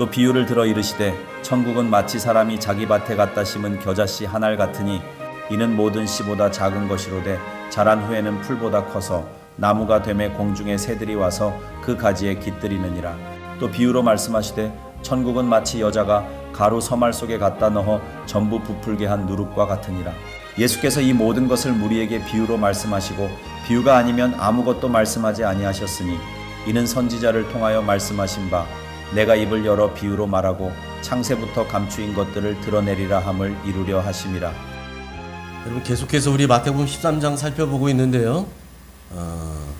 또 비유를 들어 이르시되 천국은 마치 사람이 자기 밭에 갖다 심은 겨자씨 한 알 같으니 이는 모든 씨보다 작은 것이로되 자란 후에는 풀보다 커서 나무가 되매 공중의 새들이 와서 그 가지에 깃들이느니라. 또 비유로 말씀하시되 천국은 마치 여자가 가루 서말 속에 갖다 넣어 전부 부풀게 한 누룩과 같으니라. 예수께서 이 모든 것을 무리에게 비유로 말씀하시고 비유가 아니면 아무것도 말씀하지 아니하셨으니 이는 선지자를 통하여 말씀하신 바 내가 입을 열어 비유로 말하고 창세부터 감추인 것들을 드러내리라 함을 이루려 하심이라. 여러분, 계속해서 우리 마태복음 13장 살펴보고 있는데요.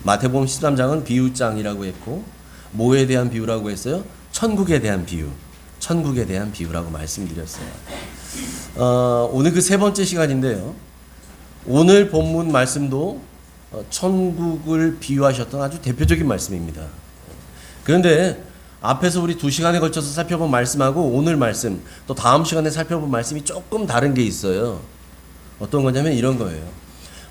마태복음 13장은 비유장이라고 했고 뭐에 대한 비유라고 했어요? 천국에 대한 비유, 천국에 대한 비유라고 말씀드렸어요. 오늘 그 세 번째 시간인데요. 오늘 본문 말씀도 천국을 비유하셨던 아주 대표적인 말씀입니다. 그런데 앞에서 우리 2시간에 걸쳐서 살펴본 말씀하고 오늘 말씀, 또 다음 시간에 살펴본 말씀이 조금 다른 게 있어요. 어떤 거냐면 이런 거예요.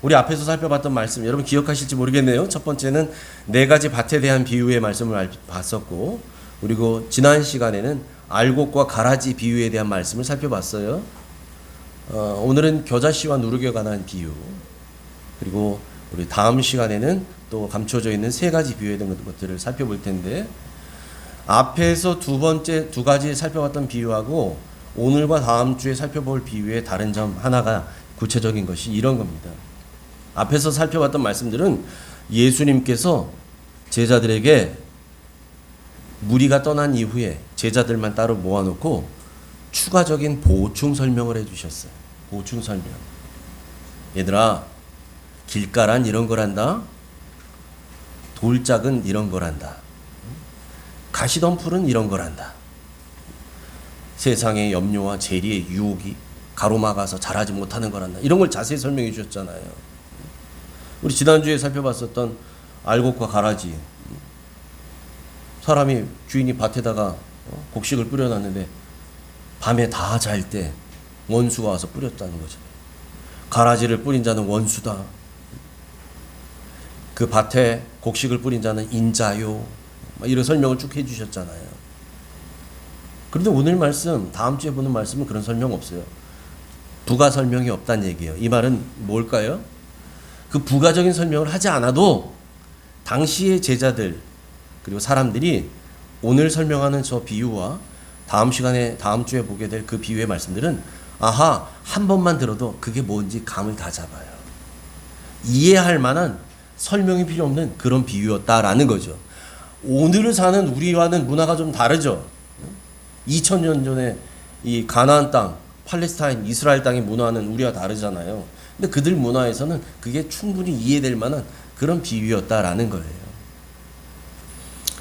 우리 앞에서 살펴봤던 말씀, 여러분 기억하실지 모르겠네요. 첫 번째는 4가지 밭에 대한 비유의 말씀을 봤었고, 그리고 지난 시간에는 알곡과 가라지 비유에 대한 말씀을 살펴봤어요. 오늘은 겨자씨와 누룩에 관한 비유, 그리고 우리 다음 시간에는 또 감춰져 있는 3가지 비유에 대한 것들을 살펴볼 텐데, 앞에서 두 가지 살펴봤던 비유하고 오늘과 다음 주에 살펴볼 비유의 다른 점 하나가 구체적인 것이 이런 겁니다. 앞에서 살펴봤던 말씀들은 예수님께서 제자들에게 무리가 떠난 이후에 제자들만 따로 모아놓고 추가적인 보충 설명을 해주셨어요. 보충 설명. 얘들아, 길가란 이런 거란다. 돌짝은 이런 거란다. 가시덤불은 이런 거란다. 세상의 염려와 재리의 유혹이 가로막아서 잘하지 못하는 거란다. 이런 걸 자세히 설명해 주셨잖아요. 우리 지난주에 살펴봤었던 알곡과 가라지. 사람이 주인이 밭에다가 곡식을 뿌려놨는데 밤에 다 잘 때 원수가 와서 뿌렸다는 거죠. 가라지를 뿌린 자는 원수다. 그 밭에 곡식을 뿌린 자는 인자요. 이런 설명을 쭉 해주셨잖아요. 그런데 오늘 말씀, 다음 주에 보는 말씀은 그런 설명 없어요. 부가 설명이 없다는 얘기예요. 이 말은 뭘까요? 그 부가적인 설명을 하지 않아도 당시의 제자들 그리고 사람들이 오늘 설명하는 저 비유와 다음 시간에 다음 주에 보게 될 그 비유의 말씀들은 아하, 한 번만 들어도 그게 뭔지 감을 다 잡아요. 이해할 만한 설명이 필요 없는 그런 비유였다라는 거죠. 오늘을 사는 우리와는 문화가 좀 다르죠. 2000년 전에 이 가나안 땅, 팔레스타인, 이스라엘 땅의 문화는 우리와 다르잖아요. 근데 그들 문화에서는 그게 충분히 이해될 만한 그런 비유였다라는 거예요.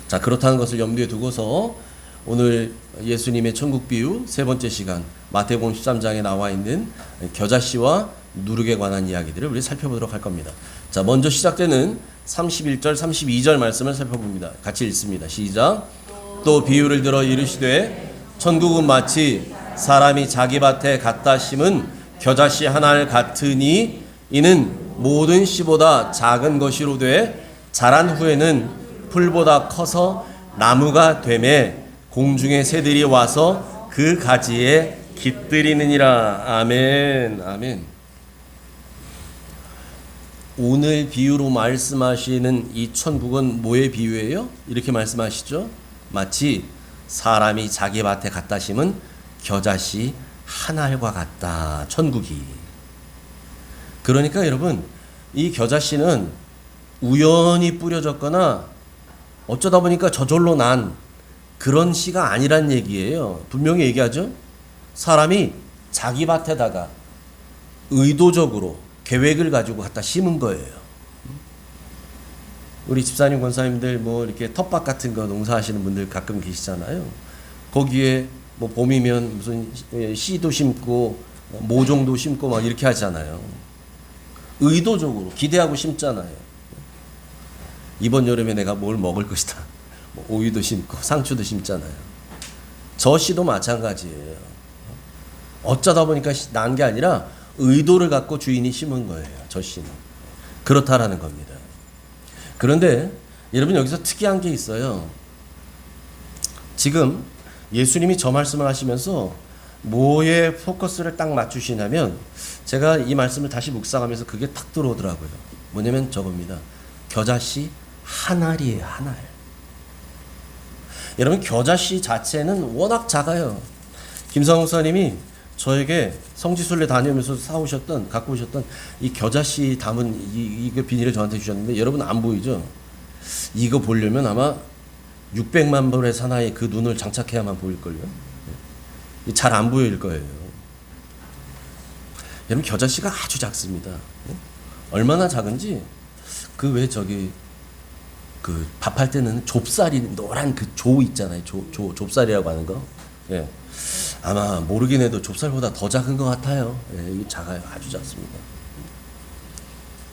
자, 그렇다는 것을 염두에 두고서 오늘 예수님의 천국 비유 세 번째 시간 마태복음 13장에 나와 있는 겨자씨와 누룩에 관한 이야기들을 우리 살펴보도록 할 겁니다. 자, 먼저 시작되는 31절, 32절 말씀을 살펴봅니다. 같이 읽습니다. 시작. 또 비유를 들어 이르시되 천국은 마치 사람이 자기 밭에 갖다 심은 겨자씨 한 알 같으니 이는 모든 씨보다 작은 것이로되 자란 후에는 풀보다 커서 나무가 되매 공중의 새들이 와서 그 가지에 깃들이느니라. 아멘. 아멘. 오늘 비유로 말씀하시는 이 천국은 뭐의 비유예요? 이렇게 말씀하시죠. 마치 사람이 자기 밭에 갖다 심은 겨자씨 한 알과 같다. 천국이. 그러니까 여러분, 이 겨자씨는 우연히 뿌려졌거나 어쩌다 보니까 저절로 난 그런 씨가 아니란 얘기예요. 분명히 얘기하죠. 사람이 자기 밭에다가 의도적으로 계획을 가지고 갖다 심은 거예요. 우리 집사님, 권사님들 뭐 이렇게 텃밭 같은 거 농사하시는 분들 가끔 계시잖아요. 거기에 뭐 봄이면 무슨 씨도 심고 모종도 심고 막 이렇게 하잖아요. 의도적으로 기대하고 심잖아요. 이번 여름에 내가 뭘 먹을 것이다. 뭐 오이도 심고 상추도 심잖아요. 저 씨도 마찬가지예요. 어쩌다 보니까 난 게 아니라 의도를 갖고 주인이 심은 거예요. 저 씨는. 그렇다라는 겁니다. 그런데 여러분, 여기서 특이한 게 있어요. 지금 예수님이 저 말씀을 하시면서 뭐에 포커스를 딱 맞추시냐면 제가 이 말씀을 다시 묵상하면서 그게 탁 들어오더라고요. 뭐냐면 저겁니다. 겨자씨 한 알이에요. 한 알. 여러분 겨자씨 자체는 워낙 작아요. 김상욱 목사님이 저에게 성지순례 다니면서 갖고 오셨던 이 겨자씨 담은 이거 비닐을 저한테 주셨는데 여러분 안 보이죠? 이거 보려면 아마 600만 벌의 사나이의 그 눈을 장착해야만 보일걸요. 잘 안 보일 거예요. 여러분 겨자씨가 아주 작습니다. 얼마나 작은지 그 왜 저기 그 밥할 때는 좁쌀이 노란 그 조 있잖아요. 좁쌀이라고 하는 거. 예. 아마 모르긴 해도 좁쌀보다 더 작은 것 같아요. 예, 이게 작아요. 아주 작습니다.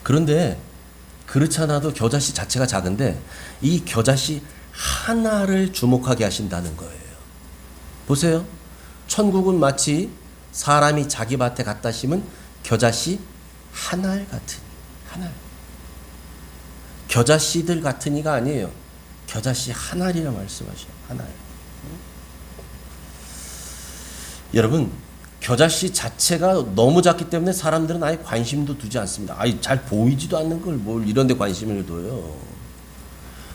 그런데 그렇지 않아도 겨자씨 자체가 작은데 이 겨자씨 하나를 주목하게 하신다는 거예요. 보세요. 천국은 마치 사람이 자기 밭에 갖다 심은 겨자씨 한 알 같으니. 한 알. 겨자씨들 같으니가 아니에요. 겨자씨 한 알이라 말씀하셔요. 한 알. 여러분 겨자씨 자체가 너무 작기 때문에 사람들은 아예 관심도 두지 않습니다. 아예 잘 보이지도 않는 걸 뭘 이런 데 관심을 둬요.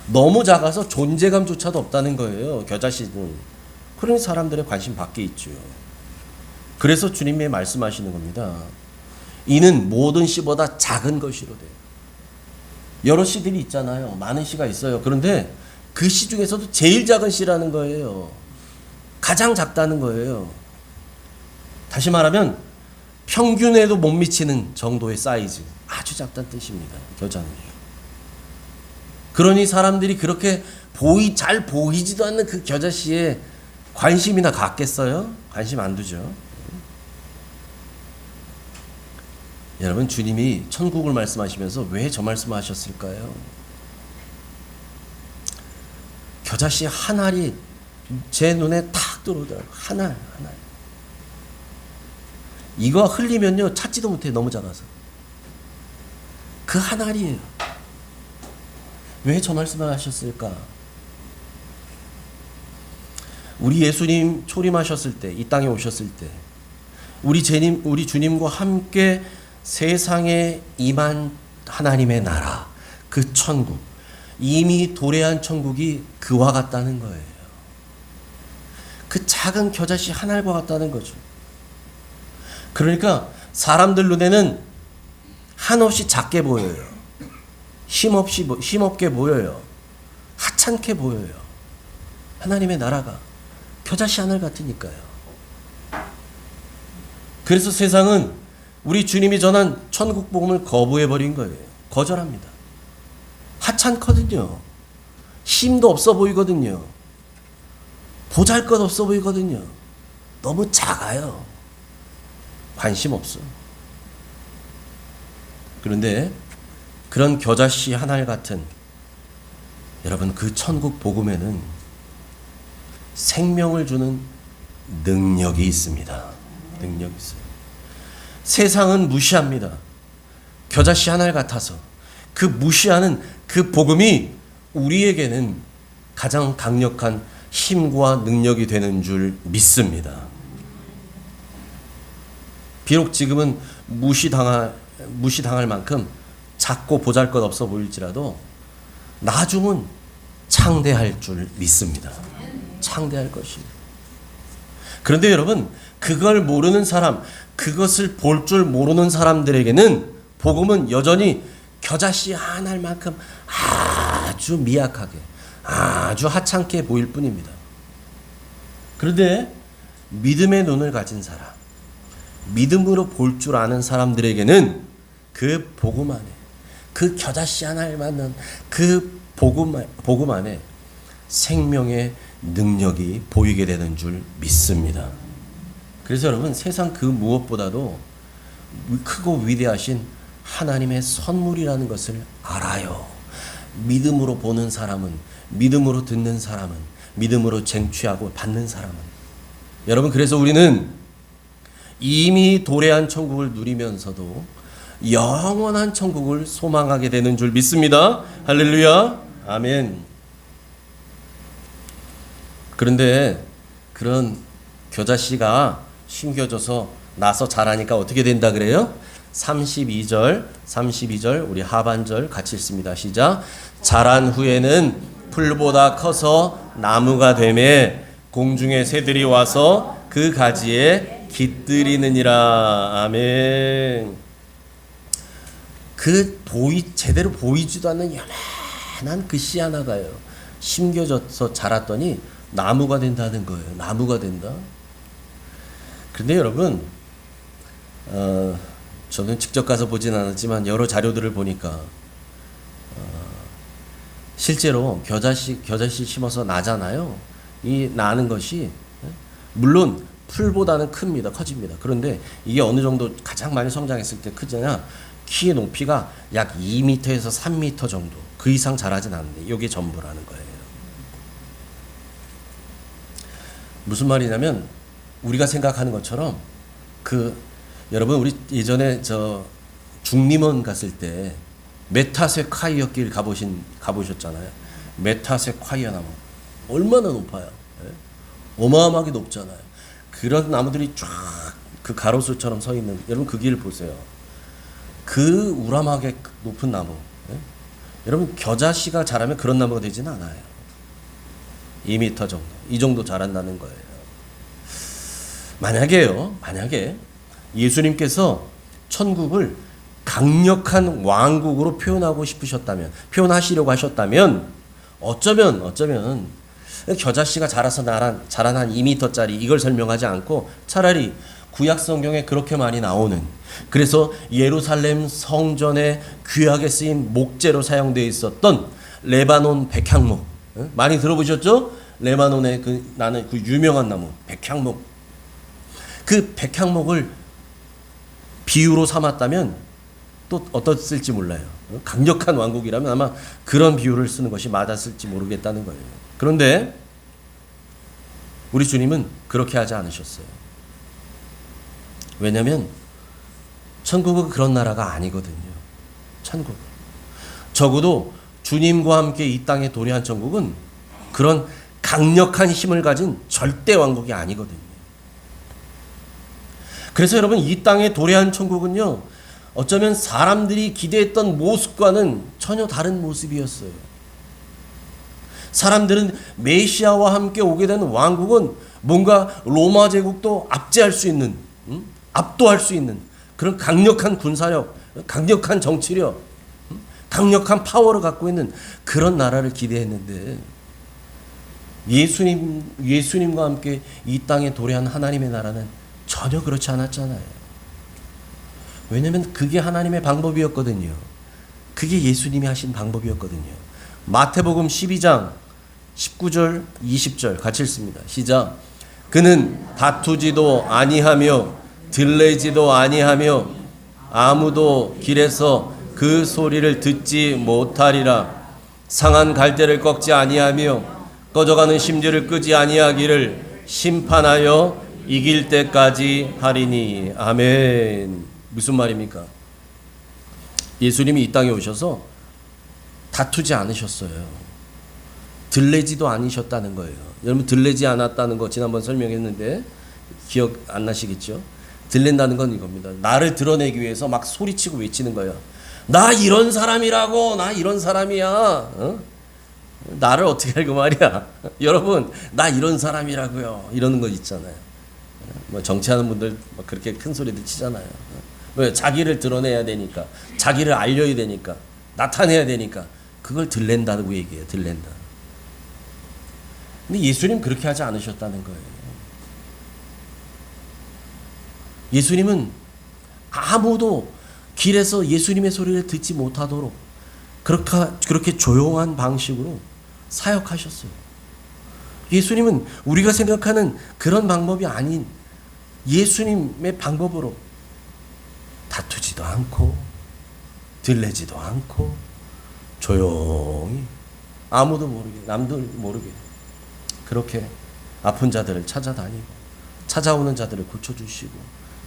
너무 작아서 존재감조차도 없다는 거예요. 겨자씨는. 그러니 사람들의 관심 밖에 있죠. 그래서 주님이 말씀하시는 겁니다. 이는 모든 씨보다 작은 것이로되. 여러 씨들이 있잖아요. 많은 씨가 있어요. 그런데 그 씨 중에서도 제일 작은 씨라는 거예요. 가장 작다는 거예요. 다시 말하면 평균에도 못 미치는 정도의 사이즈. 아주 작다는 뜻입니다. 겨자는요. 그러니 사람들이 그렇게 잘 보이지도 않는 그 겨자씨에 관심이나 갖겠어요? 관심 안 두죠. 여러분 주님이 천국을 말씀하시면서 왜 저 말씀을 하셨을까요? 겨자씨 한 알이 제 눈에 탁 들어오더라고요. 한 알. 이거 흘리면요 찾지도 못해요. 너무 작아서. 그 한 알이에요. 왜 저 말씀을 하셨을까? 우리 예수님 초림하셨을 때, 이 땅에 오셨을 때 우리 주님과 함께 세상에 임한 하나님의 나라, 그 천국, 이미 도래한 천국이 그와 같다는 거예요. 그 작은 겨자씨 한 알과 같다는 거죠. 그러니까 사람들 눈에는 한없이 작게 보여요. 힘없게 보여요. 하찮게 보여요. 하나님의 나라가 겨자씨 한 알 같으니까요. 그래서 세상은 우리 주님이 전한 천국 복음을 거부해버린 거예요. 거절합니다. 하찮거든요. 힘도 없어 보이거든요. 보잘것없어 보이거든요. 너무 작아요. 관심 없어. 그런데 그런 겨자씨 한 알 같은 여러분 그 천국 복음에는 생명을 주는 능력이 있습니다. 능력이 있어요. 세상은 무시합니다. 겨자씨 한 알 같아서 그 무시하는 그 복음이 우리에게는 가장 강력한 힘과 능력이 되는 줄 믿습니다. 비록 지금은 무시당할 만큼 작고 보잘것없어 보일지라도 나중은 창대할 줄 믿습니다. 창대할 것이. 그런데 여러분 그걸 모르는 사람, 그것을 볼 줄 모르는 사람들에게는 복음은 여전히 겨자씨 한 알만큼 아주 미약하게, 아주 하찮게 보일 뿐입니다. 그런데 믿음의 눈을 가진 사람, 믿음으로 볼 줄 아는 사람들에게는 그 복음 안에, 그 겨자씨 한 알만한 그 복음 안에 생명의 능력이 보이게 되는 줄 믿습니다. 그래서 여러분 세상 그 무엇보다도 크고 위대하신 하나님의 선물이라는 것을 알아요. 믿음으로 보는 사람은, 믿음으로 듣는 사람은, 믿음으로 쟁취하고 받는 사람은. 여러분 그래서 우리는 이미 도래한 천국을 누리면서도 영원한 천국을 소망하게 되는 줄 믿습니다. 할렐루야. 아멘. 그런데 그런 겨자씨가 심겨져서 나서 자라니까 어떻게 된다 그래요? 32절 우리 하반절 같이 읽습니다. 시작. 자란 후에는 풀보다 커서 나무가 되매 공중의 새들이 와서 그 가지에 깃들이느니라. 아멘. 제대로 보이지도 않는 요만한 그 씨 하나가요, 심겨져서 자랐더니 나무가 된다는 거예요. 나무가 된다. 근데 여러분, 저는 직접 가서 보진 않았지만 여러 자료들을 보니까 실제로 겨자씨 심어서 나잖아요. 이 나는 것이 물론 풀보다는 커집니다. 그런데 이게 어느 정도 가장 많이 성장했을 때 크잖아. 키의 높이가 약 2m에서 3m 정도, 그 이상 자라진 않는데 이게 전부라는 거예요. 무슨 말이냐면 우리가 생각하는 것처럼 여러분 우리 예전에 중림원 갔을 때 메타세콰이어 길 가보셨잖아요. 메타세콰이어 나무 얼마나 높아요. 예? 어마어마하게 높잖아요. 그런 나무들이 쫙 그 가로수처럼 서 있는, 여러분 그 길을 보세요. 그 우람하게 높은 나무, 예? 여러분 겨자씨가 자라면 그런 나무가 되지는 않아요. 2m 정도, 이 정도 자란다는 거예요. 만약에 예수님께서 천국을 강력한 왕국으로 표현하시려고 하셨다면 어쩌면 겨자씨가 자라서 자란 2m짜리 이걸 설명하지 않고 차라리 구약 성경에 그렇게 많이 나오는, 그래서 예루살렘 성전에 귀하게 쓰인 목재로 사용되어 있었던 레바논 백향목, 많이 들어보셨죠? 레바논의 나는 그 유명한 나무 백향목, 그 백향목을 비유로 삼았다면 또 어떻을지 몰라요. 강력한 왕국이라면 아마 그런 비유를 쓰는 것이 맞았을지 모르겠다는 거예요. 그런데 우리 주님은 그렇게 하지 않으셨어요. 왜냐하면 천국은 그런 나라가 아니거든요. 천국, 적어도 주님과 함께 이 땅에 도래한 천국은 그런 강력한 힘을 가진 절대 왕국이 아니거든요. 그래서 여러분, 이 땅에 도래한 천국은요, 어쩌면 사람들이 기대했던 모습과는 전혀 다른 모습이었어요. 사람들은 메시아와 함께 오게 되는 왕국은 뭔가 로마 제국도 압제할 수 있는, 압도할 수 있는 그런 강력한 군사력, 강력한 정치력, 강력한 파워를 갖고 있는 그런 나라를 기대했는데, 예수님과 함께 이 땅에 도래한 하나님의 나라는 전혀 그렇지 않았잖아요. 왜냐하면 그게 하나님의 방법이었거든요. 그게 예수님이 하신 방법이었거든요. 마태복음 12장 19절 20절 같이 읽습니다. 시작. 그는 다투지도 아니하며 들레지도 아니하며 아무도 길에서 그 소리를 듣지 못하리라. 상한 갈대를 꺾지 아니하며 꺼져가는 심지를 끄지 아니하기를 심판하여 이길 때까지 하리니. 아멘. 무슨 말입니까? 예수님이 이 땅에 오셔서 다투지 않으셨어요. 들레지도 않으셨다는 거예요. 여러분, 들레지 않았다는 거 지난번 설명했는데 기억 안 나시겠죠? 들렌다는 건 이겁니다. 나를 드러내기 위해서 막 소리치고 외치는 거예요. 나 이런 사람이라고, 나 이런 사람이야. 어? 나를 어떻게 알고 말이야. 여러분, 나 이런 사람이라고요. 이러는 거 있잖아요. 뭐 정치하는 분들 막 그렇게 큰 소리들 치잖아요. 왜? 자기를 드러내야 되니까, 자기를 알려야 되니까, 나타내야 되니까 그걸 들렌다고 얘기해요. 들렌다. 근데 예수님 그렇게 하지 않으셨다는 거예요. 예수님은 아무도 길에서 예수님의 소리를 듣지 못하도록 그렇게 조용한 방식으로 사역하셨어요. 예수님은 우리가 생각하는 그런 방법이 아닌 예수님의 방법으로 다투지도 않고 들레지도 않고 조용히 아무도 모르게, 남들 모르게 그렇게 아픈 자들을 찾아다니고 찾아오는 자들을 고쳐주시고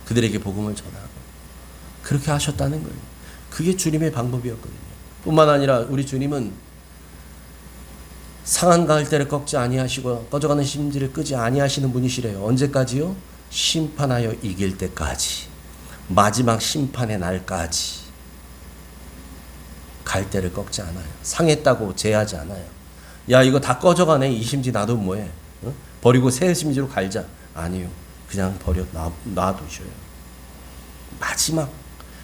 그들에게 복음을 전하고 그렇게 하셨다는 거예요. 그게 주님의 방법이었거든요. 뿐만 아니라 우리 주님은 상한 갈대를 꺾지 아니하시고 꺼져가는 심지를 끄지 아니하시는 분이시래요. 언제까지요? 심판하여 이길 때까지, 마지막 심판의 날까지 갈대를 꺾지 않아요. 상했다고 제하지 않아요. 야, 이거 다 꺼져가네. 이 심지 놔도 뭐해? 어? 버리고 새 심지로 갈자. 아니요. 그냥 놔두셔요.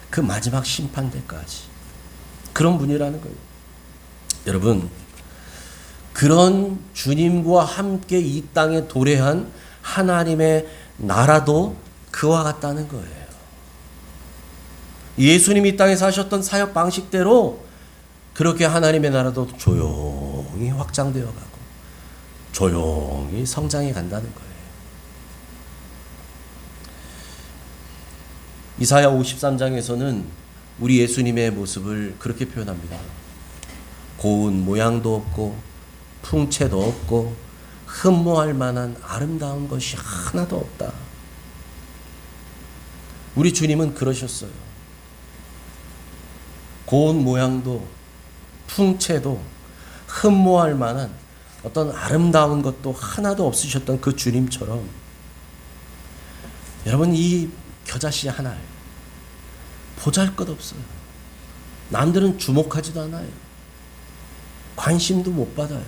그 마지막 심판 때까지. 그런 분이라는 거예요. 여러분, 그런 주님과 함께 이 땅에 도래한 하나님의 나라도 그와 같다는 거예요. 예수님이 이 땅에 사셨던 사역 방식대로 그렇게 하나님의 나라도 조용히 확장되어 가고 조용히 성장해 간다는 거예요. 이사야 53장에서는 우리 예수님의 모습을 그렇게 표현합니다. 고운 모양도 없고 풍채도 없고 흠모할 만한 아름다운 것이 하나도 없다. 우리 주님은 그러셨어요. 고운 모양도 풍채도 흠모할 만한 어떤 아름다운 것도 하나도 없으셨던 그 주님처럼 여러분, 이 겨자씨 하나 보잘것없어요. 남들은 주목하지도 않아요. 관심도 못 받아요.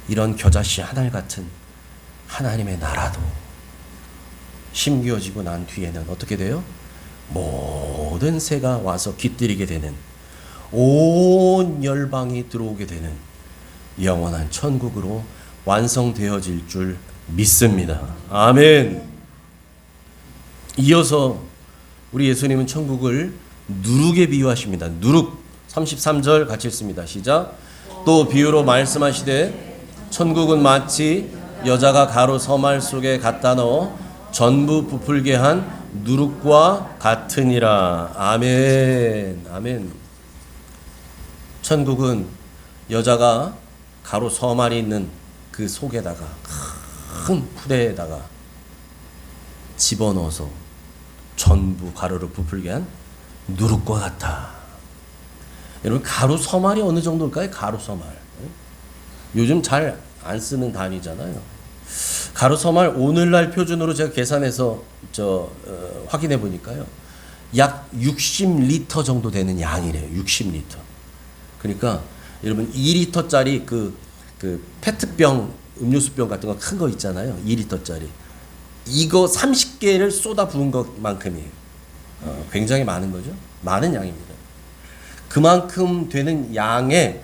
이런 겨자씨 하나 같은 하나님의 나라도 심겨지고 난 뒤에는 어떻게 돼요? 모든 새가 와서 깃들이게 되는, 온 열방이 들어오게 되는 영원한 천국으로 완성되어질 줄 믿습니다. 아멘. 이어서 우리 예수님은 천국을 누룩에 비유하십니다. 누룩 33절 같이 읽습니다. 시작. 또 비유로 말씀하시되 천국은 마치 여자가 가루 서말 속에 갖다 넣어 전부 부풀게 한 누룩과 같으니라. 아멘. 아멘. 천국은 여자가 가루 서말이 있는 그 속에다가 큰 푸대에다가 집어넣어서 전부 가루를 부풀게 한 누룩과 같아. 여러분, 가루 서말이 어느 정도일까요? 가루 서말. 요즘 잘 안 쓰는 단위잖아요. 가루 서말 오늘날 표준으로 제가 계산해서 확인해 보니까요. 약 60리터 정도 되는 양이래요. 60리터. 그러니까 여러분 2리터짜리 그 페트병 음료수병 같은 거 큰 거 있잖아요. 2리터짜리. 이거 30개를 쏟아 부은 것만큼이에요. 굉장히 많은 거죠. 많은 양입니다. 그만큼 되는 양의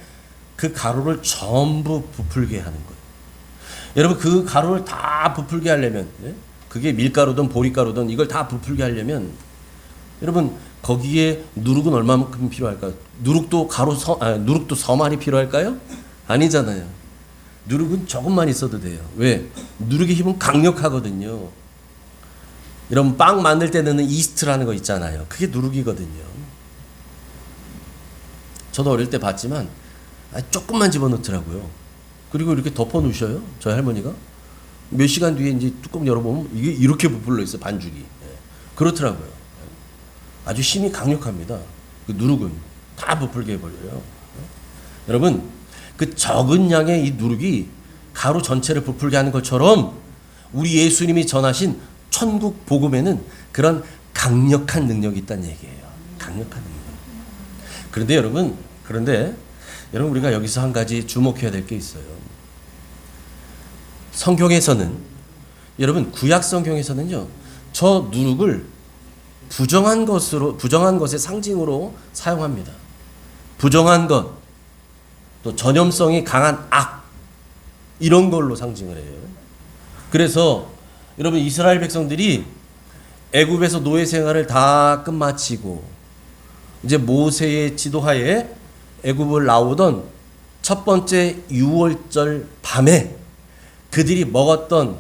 그 가루를 전부 부풀게 하는 거예요. 여러분, 그 가루를 다 부풀게 하려면, 그게 밀가루든 보리가루든 이걸 다 부풀게 하려면, 여러분, 거기에 누룩은 얼마만큼 필요할까요? 누룩도 누룩도 서말이 필요할까요? 아니잖아요. 누룩은 조금만 있어도 돼요. 왜? 누룩의 힘은 강력하거든요. 이런 빵 만들 때 넣는 이스트라는 거 있잖아요. 그게 누룩이거든요. 저도 어릴 때 봤지만 조금만 집어넣더라고요. 그리고 이렇게 덮어 놓으셔요. 저희 할머니가. 몇 시간 뒤에 이제 뚜껑 열어보면 이게 이렇게 부풀러 있어요. 반죽이. 그렇더라고요. 아주 힘이 강력합니다. 그 누룩은 다 부풀게 해버려요. 여러분, 그 적은 양의 이 누룩이 가루 전체를 부풀게 하는 것처럼 우리 예수님이 전하신 천국 복음에는 그런 강력한 능력이 있다는 얘기예요. 강력한 능력. 그런데 여러분 우리가 여기서 한 가지 주목해야 될 게 있어요. 성경에서는, 여러분 구약 성경에서는요, 저 누룩을 부정한 것의 상징으로 사용합니다. 부정한 것, 또 전염성이 강한 악, 이런 걸로 상징을 해요. 그래서 여러분, 이스라엘 백성들이 애굽에서 노예 생활을 다 끝마치고 이제 모세의 지도하에 애굽을 나오던 첫 번째 6월절 밤에 그들이 먹었던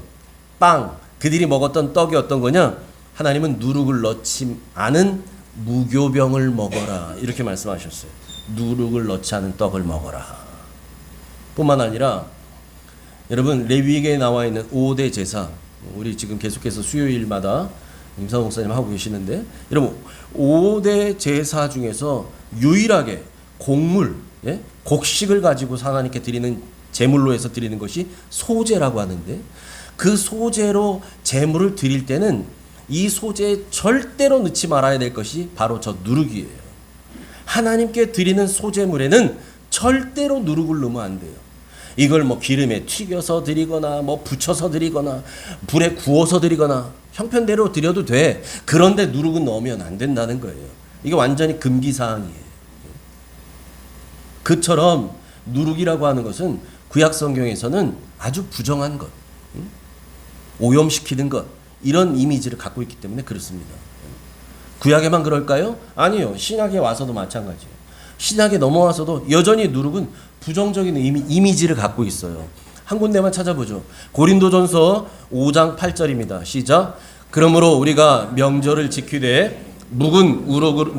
빵, 그들이 먹었던 떡이 어떤 거냐? 하나님은 누룩을 넣지 않은 무교병을 먹어라, 이렇게 말씀하셨어요. 누룩을 넣지 않은 떡을 먹어라. 뿐만 아니라 여러분, 레위기에 나와 있는 5대 제사, 우리 지금 계속해서 수요일마다 임상호 목사님 하고 계시는데, 여러분 5대 제사 중에서 유일하게 곡물, 예? 곡식을 가지고 하나님께 드리는 제물로 해서 드리는 것이 소제라고 하는데, 그 소제로 제물을 드릴 때는 이 소제에 절대로 넣지 말아야 될 것이 바로 저 누룩이에요. 하나님께 드리는 소제물에는 절대로 누룩을 넣으면 안 돼요. 이걸 뭐 기름에 튀겨서 드리거나 뭐 부쳐서 드리거나 불에 구워서 드리거나 형편대로 드려도 돼. 그런데 누룩은 넣으면 안 된다는 거예요. 이게 완전히 금기사항이에요. 그처럼 누룩이라고 하는 것은 구약 성경에서는 아주 부정한 것, 오염시키는 것, 이런 이미지를 갖고 있기 때문에 그렇습니다. 구약에만 그럴까요? 아니요. 신약에 와서도 마찬가지예요. 신약에 넘어와서도 여전히 누룩은 부정적인 이미지를 갖고 있어요. 한 군데만 찾아보죠. 고린도전서 5장 8절입니다. 시작. 그러므로 우리가 명절을 지키되 묵은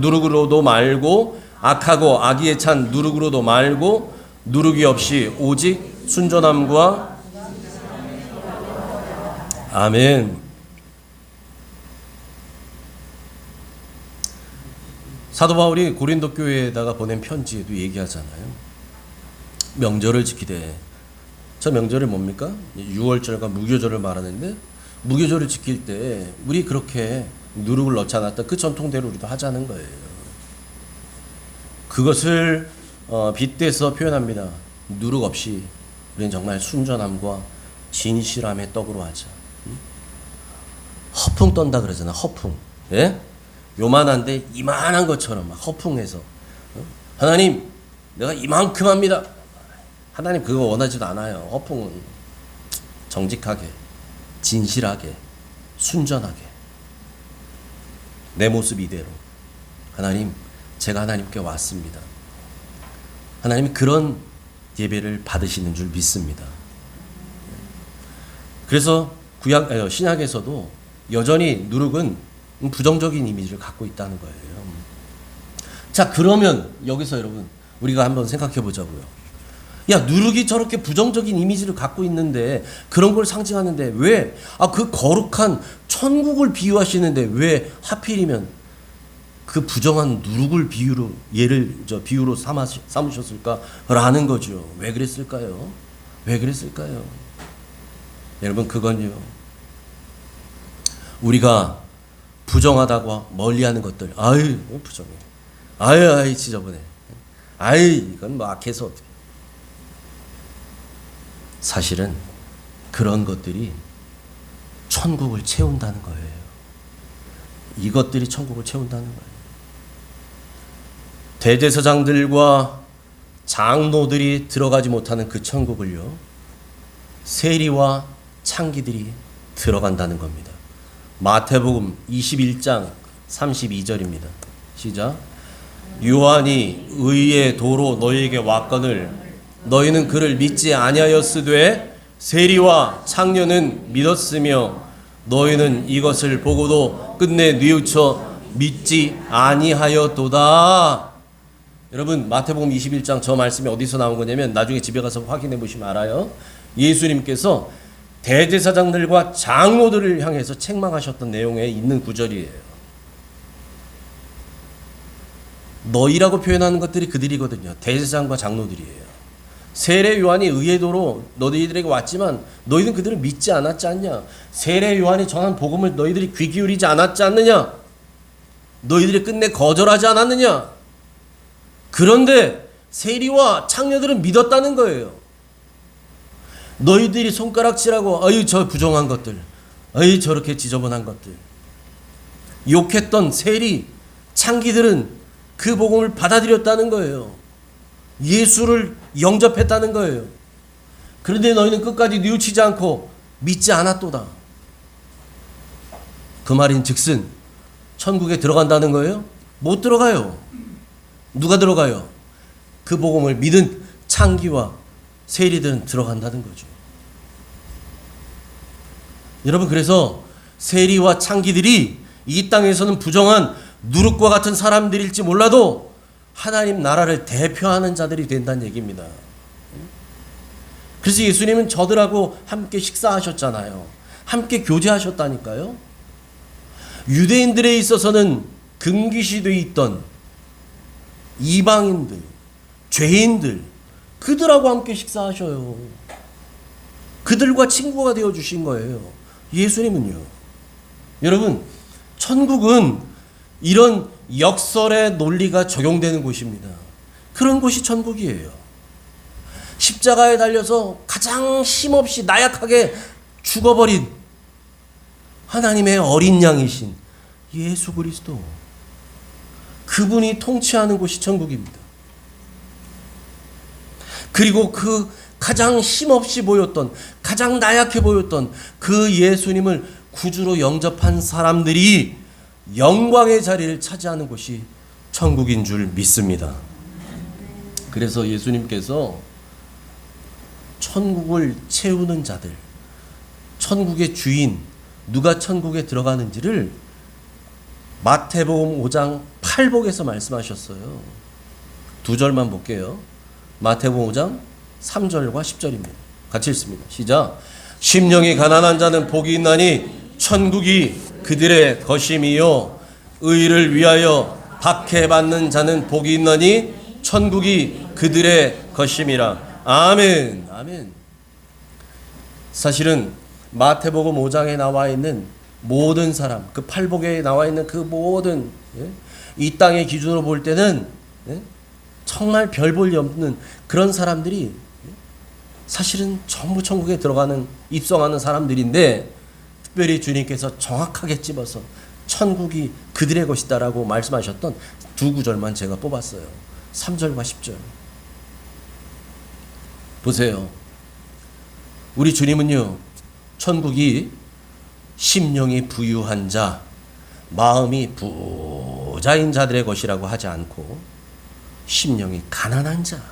누룩으로도 말고 악하고 악의에 찬 누룩으로도 말고 누룩이 없이 오직 순전함과 아멘. 사도 바울이 고린도 교회에다가 보낸 편지에도 얘기하잖아요. 명절을 지키되, 저 명절이 뭡니까? 유월절과 무교절을 말하는데, 무교절을 지킬 때 우리 그렇게 누룩을 넣지 않았다, 그 전통대로 우리도 하자는 거예요. 그것을 빗대서 표현합니다. 누룩 없이 우리는 정말 순전함과 진실함의 떡으로 하자. 허풍 떤다 그러잖아. 허풍. 예? 요만한데 이만한 것처럼 막 허풍해서, 하나님 내가 이만큼 합니다. 하나님 그거 원하지도 않아요. 허풍은 정직하게, 진실하게, 순전하게 내 모습 이대로, 하나님 제가 하나님께 왔습니다. 하나님이 그런 예배를 받으시는 줄 믿습니다. 그래서 신약에서도 여전히 누룩은 부정적인 이미지를 갖고 있다는 거예요. 자, 그러면 여기서 여러분 우리가 한번 생각해 보자고요. 야, 누룩이 저렇게 부정적인 이미지를 갖고 있는데, 그런 걸 상징하는데 왜 그 거룩한 천국을 비유하시는데 왜 하필이면 그 부정한 누룩을 비유로 삼으셨을까라는 거죠. 왜 그랬을까요? 왜 그랬을까요? 여러분, 그건요, 우리가 부정하다고 멀리하는 것들, 아유 부정해, 아유 지저분해, 아유 이건 뭐 악해서 어떻게. 사실은 그런 것들이 천국을 채운다는 거예요. 이것들이 천국을 채운다는 거예요. 대제사장들과 장로들이 들어가지 못하는 그 천국을요, 세리와 창기들이 들어간다는 겁니다. 마태복음 21장 32절입니다. 시작. 요한이 의의 도로 너희에게 왔거늘 너희는 그를 믿지 아니하였으되 세리와 창녀는 믿었으며 너희는 이것을 보고도 끝내 뉘우쳐 믿지 아니하였도다. 여러분, 마태복음 21장 저 말씀이 어디서 나온 거냐면, 나중에 집에 가서 확인해 보시면 알아요. 예수님께서 대제사장들과 장로들을 향해서 책망하셨던 내용에 있는 구절이에요. 너희라고 표현하는 것들이 그들이거든요. 대제사장과 장로들이에요. 세례 요한이 의의 도로 너희들에게 왔지만 너희는 그들을 믿지 않았지 않냐? 세례 요한이 전한 복음을 너희들이 귀 기울이지 않았지 않느냐? 너희들이 끝내 거절하지 않았느냐? 그런데 세리와 창녀들은 믿었다는 거예요. 너희들이 손가락질하고 아유 저 부정한 것들, 아유 저렇게 지저분한 것들 욕했던 세리, 창기들은 그 복음을 받아들였다는 거예요. 예수를 영접했다는 거예요. 그런데 너희는 끝까지 뉘우치지 않고 믿지 않았도다. 그 말인 즉슨 천국에 들어간다는 거예요? 못 들어가요. 누가 들어가요? 그 복음을 믿은 창기와 세리들은 들어간다는 거죠. 여러분, 그래서 세리와 창기들이 이 땅에서는 부정한 누룩과 같은 사람들일지 몰라도 하나님 나라를 대표하는 자들이 된다는 얘기입니다. 그래서 예수님은 저들하고 함께 식사하셨잖아요. 함께 교제하셨다니까요. 유대인들에 있어서는 금기시되어 있던 이방인들, 죄인들, 그들하고 함께 식사하셔요. 그들과 친구가 되어 주신 거예요. 예수님은요. 여러분, 천국은 이런 역설의 논리가 적용되는 곳입니다. 그런 곳이 천국이에요. 십자가에 달려서 가장 힘없이 나약하게 죽어버린 하나님의 어린 양이신 예수 그리스도, 그분이 통치하는 곳이 천국입니다. 그리고 그 가장 힘없이 보였던, 가장 나약해 보였던 그 예수님을 구주로 영접한 사람들이 영광의 자리를 차지하는 곳이 천국인 줄 믿습니다. 그래서 예수님께서 천국을 채우는 자들, 천국의 주인, 누가 천국에 들어가는지를 마태복음 5장 8복에서 말씀하셨어요. 두 절만 볼게요. 마태복음 5장 3절과 10절입니다. 같이 읽습니다. 시작. 심령이 가난한 자는 복이 있나니 천국이 그들의 것임이요, 의를 위하여 박해받는 자는 복이 있나니 천국이 그들의 것임이라. 아멘. 아멘. 사실은 마태복음 5장에 나와 있는 모든 사람, 그 팔복에 나와 있는 그 모든, 이 땅의 기준으로 볼 때는 정말 별 볼 일 없는 그런 사람들이 사실은 전부 천국에 들어가는, 입성하는 사람들인데, 특별히 주님께서 정확하게 집어서 천국이 그들의 것이다라고 말씀하셨던 두 구절만 제가 뽑았어요. 3절과 10절. 보세요. 우리 주님은요, 천국이 심령이 부유한 자, 마음이 부자인 자들의 것이라고 하지 않고 심령이 가난한 자,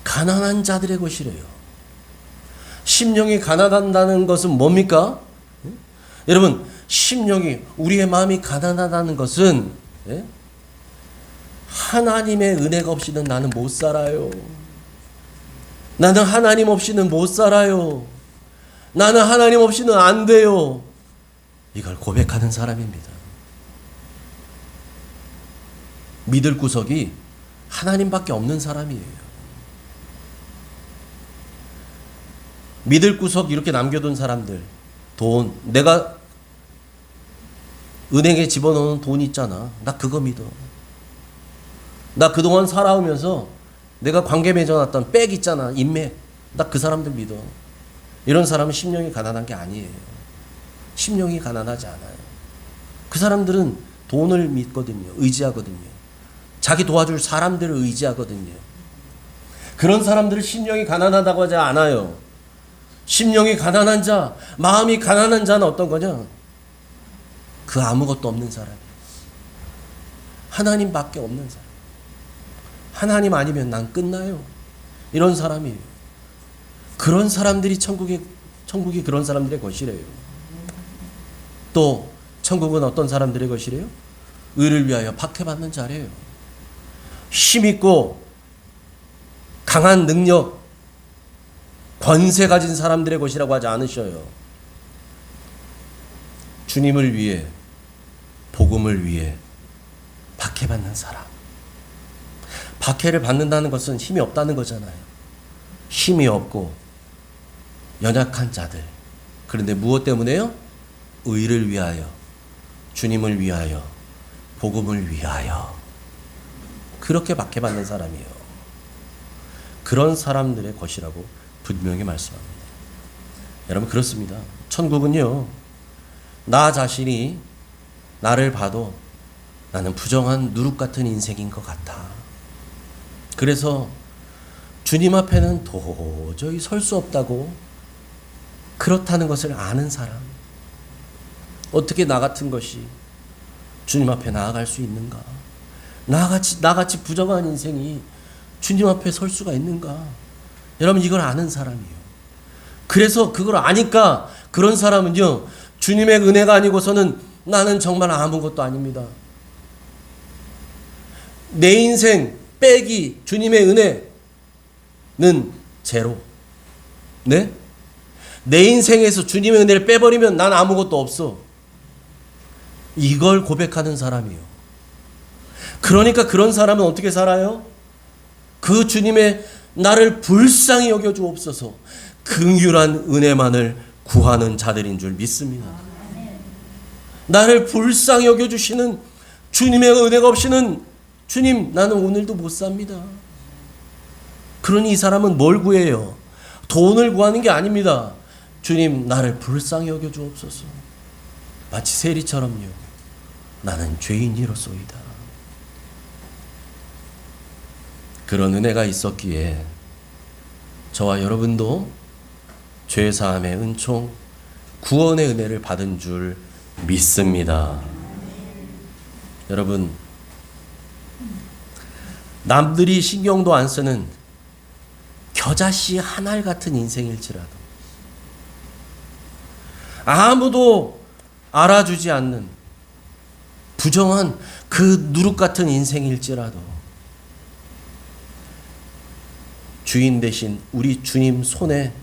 가난한 자들의 것이래요. 심령이 가난하다는 것은 뭡니까? 여러분, 심령이, 우리의 마음이 가난하다는 것은 하나님의 은혜가 없이는 나는 못 살아요. 나는 하나님 없이는 못 살아요. 나는 하나님 없이는 안 돼요. 이걸 고백하는 사람입니다. 믿을 구석이 하나님밖에 없는 사람이에요. 믿을 구석 이렇게 남겨둔 사람들, 돈, 내가 은행에 집어넣는 돈 있잖아. 나 그거 믿어. 나 그동안 살아오면서 내가 관계 맺어놨던 백 있잖아, 인맥. 나 그 사람들 믿어. 이런 사람은 심령이 가난한 게 아니에요. 심령이 가난하지 않아요. 그 사람들은 돈을 믿거든요. 의지하거든요. 자기 도와줄 사람들을 의지하거든요. 그런 사람들은 심령이 가난하다고 하지 않아요. 심령이 가난한 자, 마음이 가난한 자는 어떤 거냐? 그 아무것도 없는 사람이에요. 하나님밖에 없는 사람. 하나님 아니면 난 끝나요. 이런 사람이에요. 그런 사람들이 천국이 그런 사람들의 것이래요. 또 천국은 어떤 사람들의 것이래요? 의를 위하여 박해받는 자래요. 힘있고 강한 능력, 권세 가진 사람들의 것이라고 하지 않으셔요. 주님을 위해, 복음을 위해 박해받는 사람. 박해를 받는다는 것은 힘이 없다는 거잖아요. 힘이 없고 연약한 자들. 그런데 무엇 때문에요? 의를 위하여, 주님을 위하여, 복음을 위하여 그렇게 박해받는 사람이에요. 그런 사람들의 것이라고 분명히 말씀합니다. 여러분, 그렇습니다. 천국은요, 나 자신이 나를 봐도 나는 부정한 누룩 같은 인생인 것 같아. 그래서 주님 앞에는 도저히 설 수 없다고, 그렇다는 것을 아는 사람. 어떻게 나 같은 것이 주님 앞에 나아갈 수 있는가? 나같이 부정한 인생이 주님 앞에 설 수가 있는가? 여러분, 이걸 아는 사람이에요. 그래서 그걸 아니까 그런 사람은요, 주님의 은혜가 아니고서는 나는 정말 아무것도 아닙니다. 내 인생 빼기 주님의 은혜는 제로. 네? 내 인생에서 주님의 은혜를 빼버리면 난 아무것도 없어. 이걸 고백하는 사람이에요. 그러니까 그런 사람은 어떻게 살아요? 그 주님의 나를 불쌍히 여겨 주옵소서 긍휼한 은혜만을 구하는 자들인 줄 믿습니다. 나를 불쌍히 여겨 주시는 주님의 은혜가 없이는 주님 나는 오늘도 못 삽니다. 그러니 이 사람은 뭘 구해요? 돈을 구하는 게 아닙니다. 주님 나를 불쌍히 여겨 주옵소서. 마치 세리처럼요. 나는 죄인이로소이다. 그런 은혜가 있었기에 저와 여러분도 죄사함의 은총, 구원의 은혜를 받은 줄 믿습니다. 여러분, 남들이 신경도 안 쓰는 겨자씨 한 알 같은 인생일지라도, 아무도 알아주지 않는 부정한 그 누룩 같은 인생일지라도 주인 대신 우리 주님 손에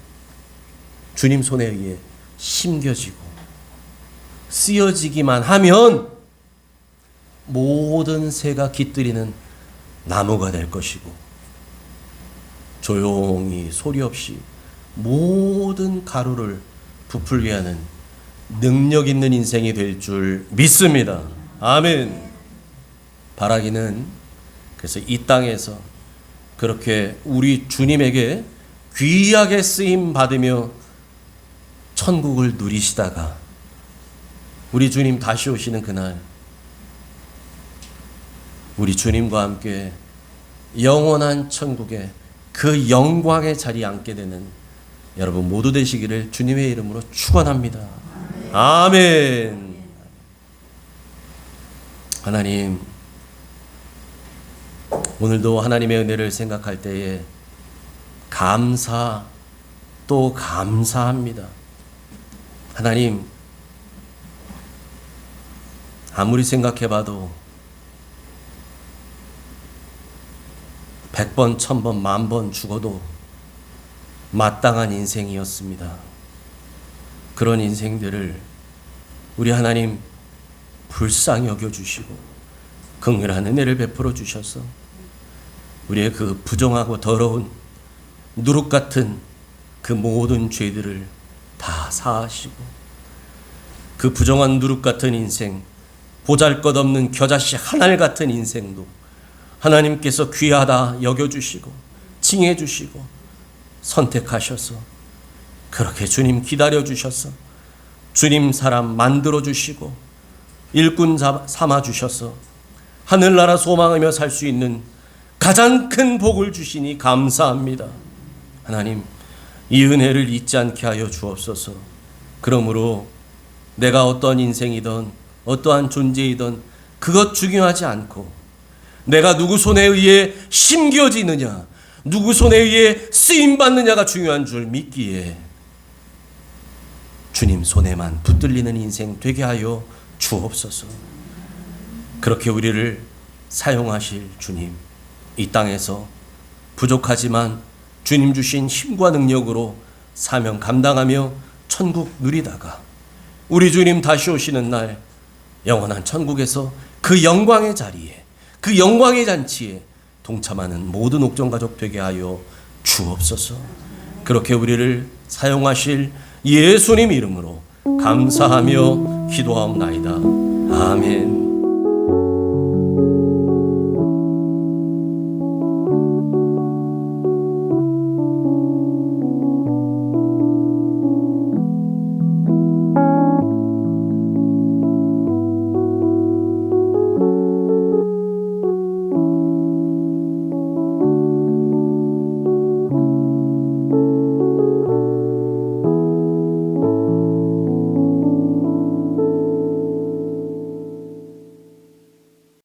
의해 심겨지고 쓰여지기만 하면 모든 새가 깃들이는 나무가 될 것이고 조용히 소리 없이 모든 가루를 부풀게 하는 능력 있는 인생이 될 줄 믿습니다. 아멘. 바라기는 그래서 이 땅에서 그렇게 우리 주님에게 귀하게 쓰임 받으며 천국을 누리시다가 우리 주님 다시 오시는 그날 우리 주님과 함께 영원한 천국의 그 영광의 자리에 앉게 되는 여러분 모두 되시기를 주님의 이름으로 축원합니다. 아멘. 하나님, 오늘도 하나님의 은혜를 생각할 때에 감사 또 감사합니다. 하나님, 아무리 생각해봐도 100번, 1000번, 10,000번 죽어도 마땅한 인생이었습니다. 그런 인생들을 우리 하나님 불쌍히 여겨주시고 긍휼한 은혜를 베풀어 주셔서 우리의 그 부정하고 더러운 누룩 같은 그 모든 죄들을 다 사하시고 그 부정한 누룩 같은 인생, 보잘것없는 겨자씨 한 알 같은 인생도 하나님께서 귀하다 여겨주시고 칭해주시고 선택하셔서 그렇게 주님 기다려주셔서 주님 사람 만들어주시고 일꾼 삼아주셔서 하늘나라 소망하며 살 수 있는 가장 큰 복을 주시니 감사합니다. 하나님, 이 은혜를 잊지 않게 하여 주옵소서. 그러므로 내가 어떠한 인생이든 어떠한 존재이든 그것 중요하지 않고 내가 누구 손에 의해 심겨지느냐, 누구 손에 의해 쓰임받느냐가 중요한 줄 믿기에 주님 손에만 붙들리는 인생 되게 하여 주옵소서. 그렇게 우리를 사용하실 주님, 이 땅에서 부족하지만 주님 주신 힘과 능력으로 사명 감당하며 천국 누리다가 우리 주님 다시 오시는 날 영원한 천국에서 그 영광의 자리에, 그 영광의 잔치에 동참하는 모든 옥정가족 되게 하여 주옵소서. 그렇게 우리를 사용하실 예수님 이름으로 감사하며 기도하옵나이다. 아멘.